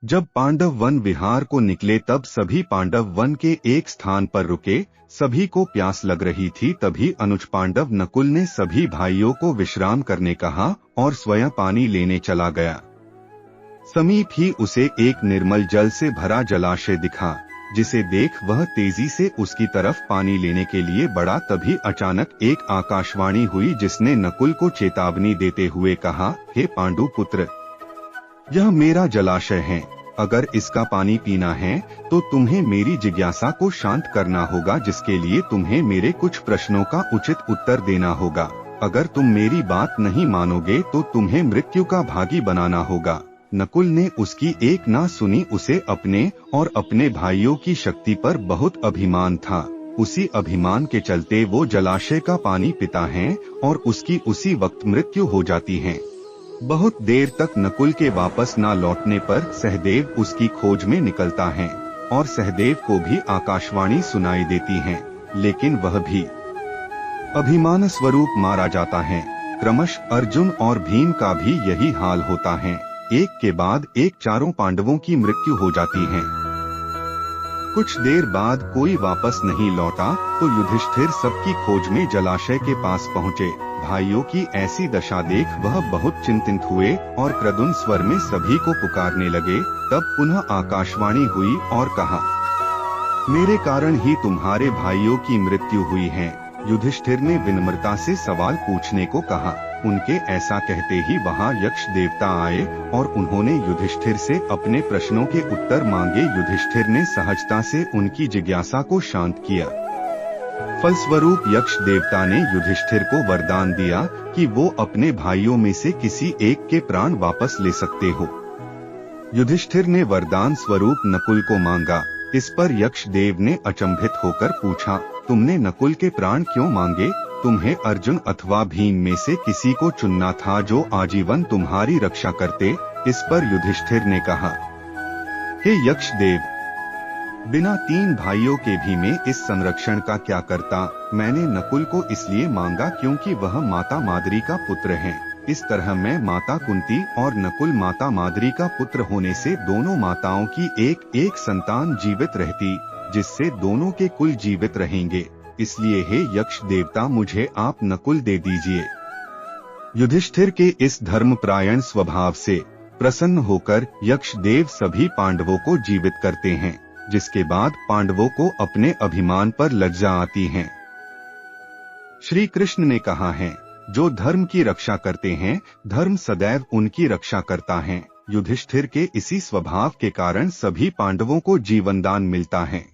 जब पांडव वन विहार को निकले तब सभी पांडव वन के एक स्थान पर रुके। सभी को प्यास लग रही थी। तभी अनुज पांडव नकुल ने सभी भाइयों को विश्राम करने कहा और स्वयं पानी लेने चला गया। समीप ही उसे एक निर्मल जल से भरा जलाशय दिखा, जिसे देख वह तेजी से उसकी तरफ पानी लेने के लिए बढ़ा। तभी अचानक एक आकाशवाणी हुई जिसने नकुल को चेतावनी देते हुए कहा, हे पांडु पुत्र, यह मेरा जलाशय है। अगर इसका पानी पीना है तो तुम्हें मेरी जिज्ञासा को शांत करना होगा, जिसके लिए तुम्हें मेरे कुछ प्रश्नों का उचित उत्तर देना होगा। अगर तुम मेरी बात नहीं मानोगे तो तुम्हें मृत्यु का भागी बनाना होगा। नकुल ने उसकी एक ना सुनी। उसे अपने और अपने भाइयों की शक्ति पर बहुत अभिमान था। उसी अभिमान के चलते वो जलाशय का पानी पीता है और उसकी उसी वक्त मृत्यु हो जाती है। बहुत देर तक नकुल के वापस न लौटने पर सहदेव उसकी खोज में निकलता है और सहदेव को भी आकाशवाणी सुनाई देती है, लेकिन वह भी अभिमान स्वरूप मारा जाता है। क्रमश अर्जुन और भीम का भी यही हाल होता है। एक के बाद एक चारों पांडवों की मृत्यु हो जाती है। कुछ देर बाद कोई वापस नहीं लौटा तो युधिष्ठिर सबकी खोज में जलाशय के पास पहुँचे। भाइयों की ऐसी दशा देख वह बहुत चिंतित हुए और क्रदुन स्वर में सभी को पुकारने लगे। तब पुनः आकाशवाणी हुई और कहा, मेरे कारण ही तुम्हारे भाइयों की मृत्यु हुई है। युधिष्ठिर ने विनम्रता से सवाल पूछने को कहा। उनके ऐसा कहते ही वहां यक्ष देवता आए और उन्होंने युधिष्ठिर से अपने प्रश्नों के उत्तर मांगे। युधिष्ठिर ने सहजता से उनकी जिज्ञासा को शांत किया। फलस्वरूप यक्ष देवता ने युधिष्ठिर को वरदान दिया कि वो अपने भाइयों में से किसी एक के प्राण वापस ले सकते हो। युधिष्ठिर ने वरदान स्वरूप नकुल को मांगा। इस पर यक्ष देव ने अचंभित होकर पूछा, तुमने नकुल के प्राण क्यों मांगे? तुम्हें अर्जुन अथवा भीम में से किसी को चुनना था जो आजीवन तुम्हारी रक्षा करते। इस पर युधिष्ठिर ने कहा, हे यक्ष देव, बिना तीन भाइयों के भी मैं इस संरक्षण का क्या करता। मैंने नकुल को इसलिए मांगा क्योंकि वह माता माद्री का पुत्र है। इस तरह मैं माता कुंती और नकुल माता माद्री का पुत्र होने से दोनों माताओं की एक एक संतान जीवित रहती, जिससे दोनों के कुल जीवित रहेंगे। इसलिए हे यक्ष देवता, मुझे आप नकुल दे दीजिए। युधिष्ठिर के इस धर्मपरायण स्वभाव से प्रसन्न होकर यक्ष देव सभी पांडवों को जीवित करते हैं, जिसके बाद पांडवों को अपने अभिमान पर लज्जा आती है। श्री कृष्ण ने कहा है, जो धर्म की रक्षा करते हैं, धर्म सदैव उनकी रक्षा करता है। युधिष्ठिर के इसी स्वभाव के कारण सभी पांडवों को जीवनदान मिलता है।